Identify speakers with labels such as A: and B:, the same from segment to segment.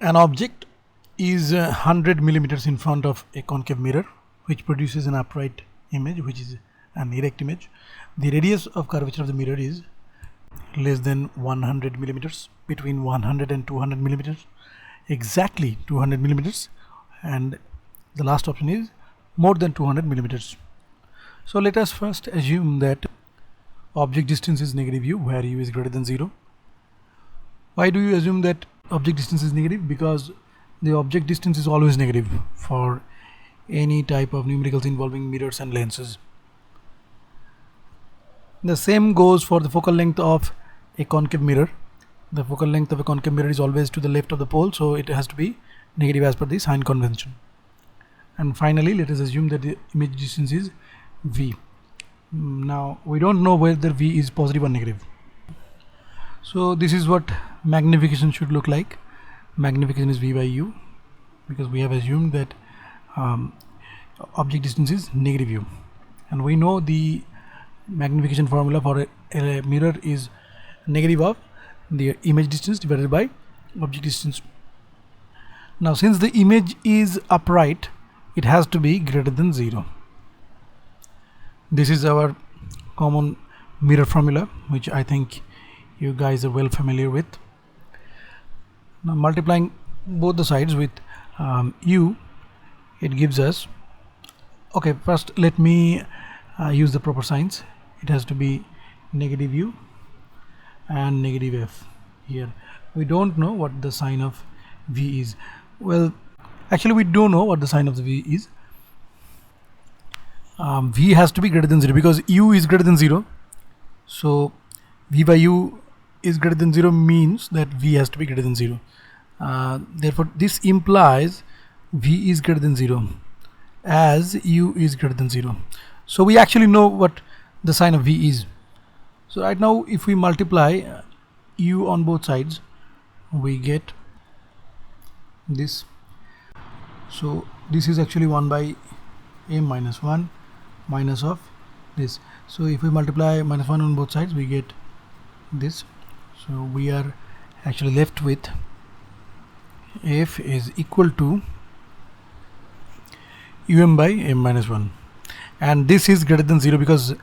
A: An object is 100 millimeters in front of a concave mirror, which produces an upright image, which is an erect image. The radius of curvature of the mirror is less than 100 millimeters, between 100 and 200 millimeters, exactly 200 millimeters, and the last option is more than 200 millimeters. So let us first assume that object distance is negative u, where u is greater than 0. Why do you assume that object distance is negative? Because the object distance is always negative for any type of numericals involving mirrors and lenses. The same goes for the focal length of a concave mirror. The focal length of a concave mirror is always to the left of the pole, so it has to be negative as per the sign convention. And finally, let us assume that the image distance is v. Now we don't know whether v is positive or negative. So this is what magnification should look like. Magnification is v by u, because we have assumed that object distance is negative u, and we know the magnification formula for a mirror is negative of the image distance divided by object distance. Now since the image is upright, it has to be greater than 0. This is our common mirror formula, which I think you guys are well familiar with. Now multiplying both the sides with u, it gives us, okay, first let me use the proper signs. It has to be negative u and negative f. Here we don't know what the sign of v is. Well, actually we don't know what the sign of the v is. V has to be greater than 0 because u is greater than 0. So v by u is greater than 0 means that v has to be greater than 0. Therefore this implies v is greater than 0 as u is greater than 0. So we actually know what the sign of v is. So right now if we multiply u on both sides, we get this. So this is actually 1 by m minus 1 minus of this. So if we multiply minus 1 on both sides, we get this. So we are actually left with f is equal to um by m minus 1, and this is greater than 0 because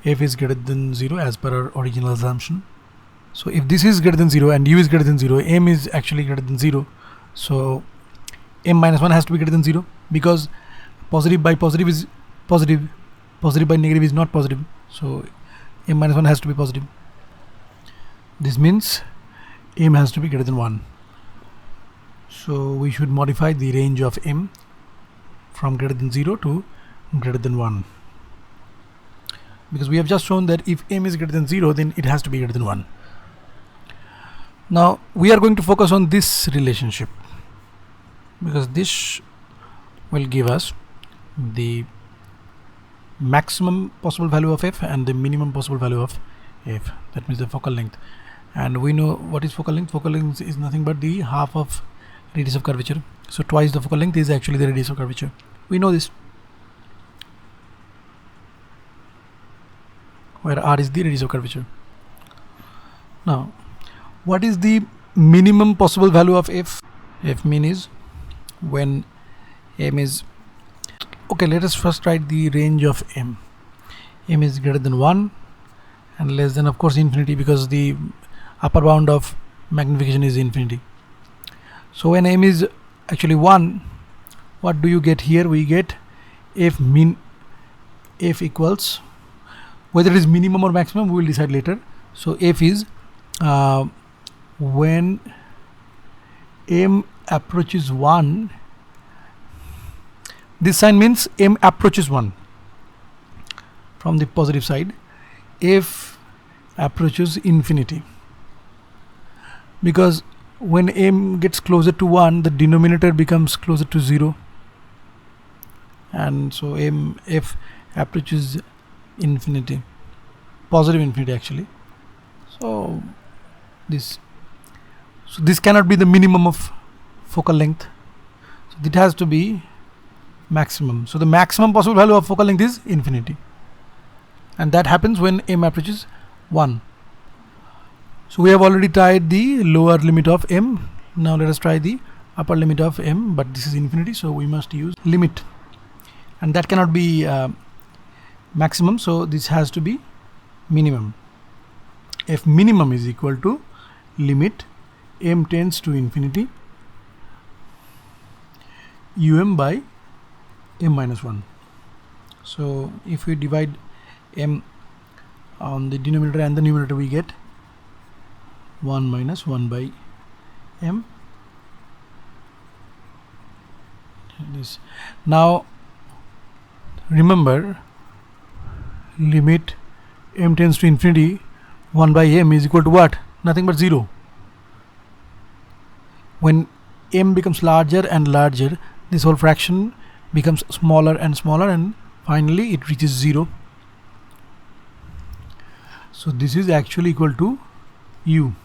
A: f is greater than 0 as per our original assumption. So if this is greater than 0 and u is greater than 0, m is actually greater than 0, so m minus 1 has to be greater than 0, because positive by positive is positive, positive by negative is not positive, so m minus 1 has to be positive. This means m has to be greater than 1. So we should modify the range of m from greater than 0 to greater than 1, because we have just shown that if m is greater than 0, then it has to be greater than 1. Now we are going to focus on this relationship, because this will give us the maximum possible value of f and the minimum possible value of f. That means the focal length. And we know what is focal length. Focal length is nothing but the half of radius of curvature. So twice the focal length is actually the radius of curvature. We know this, where r is the radius of curvature. Now what is the minimum possible value of f? F min is when m is, okay, let us first write the range of m. M is greater than 1 and less than, of course, infinity, because the upper bound of magnification is infinity. So when m is actually 1, what do you get here? We get f min, f equals, whether it is minimum or maximum we will decide later. So f is when m approaches 1, this sign means m approaches 1 from the positive side, f approaches infinity, because when m gets closer to 1, the denominator becomes closer to 0, and so f approaches infinity, positive infinity actually. So this cannot be the minimum of focal length, so it has to be maximum. So the maximum possible value of focal length is infinity, and that happens when m approaches 1. So we have already tried the lower limit of m. Now let us try the upper limit of m, but this is infinity, so we must use limit, and that cannot be maximum, so this has to be minimum. F minimum is equal to limit m tends to infinity um by m minus 1. So if we divide m on the denominator and the numerator, we get 1 minus 1 by m. This. Now remember, limit m tends to infinity 1 by m is equal to what? Nothing but 0. When m becomes larger and larger, this whole fraction becomes smaller and smaller, and finally it reaches 0. So this is actually equal to u.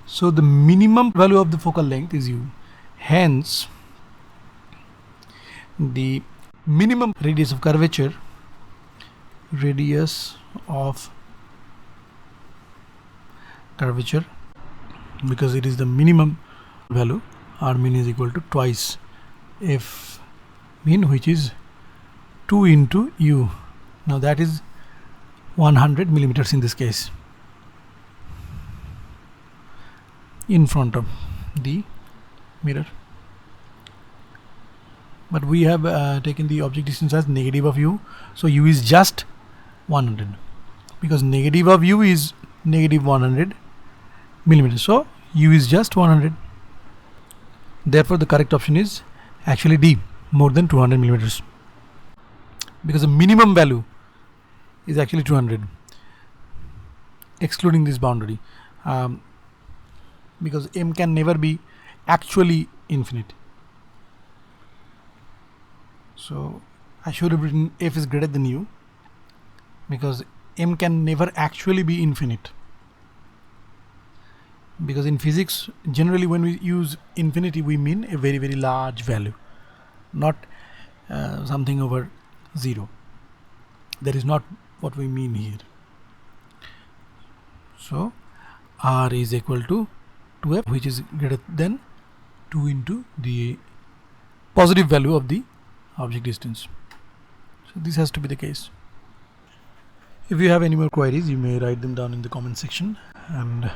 A: So the minimum value of the focal length is u. Hence, the minimum radius of curvature, because it is the minimum value, r min is equal to twice f min, which is 2 into u. Now that is 100 millimeters in this case, in front of the mirror. But we have taken the object distance as negative of u, so u is just 100, because negative of u is negative 100 millimeters, so u is just 100. Therefore the correct option is actually D, more than 200 millimeters, because the minimum value is actually 200, excluding this boundary, because m can never be actually infinite. So I should have written f is greater than u, because m can never actually be infinite, because in physics generally when we use infinity we mean a very very large value, not something over 0. That is not what we mean here. So r is equal to 2f, which is greater than 2 into the positive value of the object distance. So this has to be the case. If you have any more queries, you may write them down in the comment section and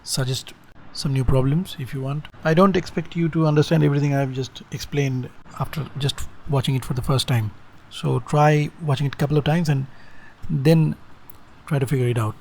A: suggest some new problems if you want. I don't expect you to understand everything I've just explained after just watching it for the first time. So try watching it a couple of times and then try to figure it out.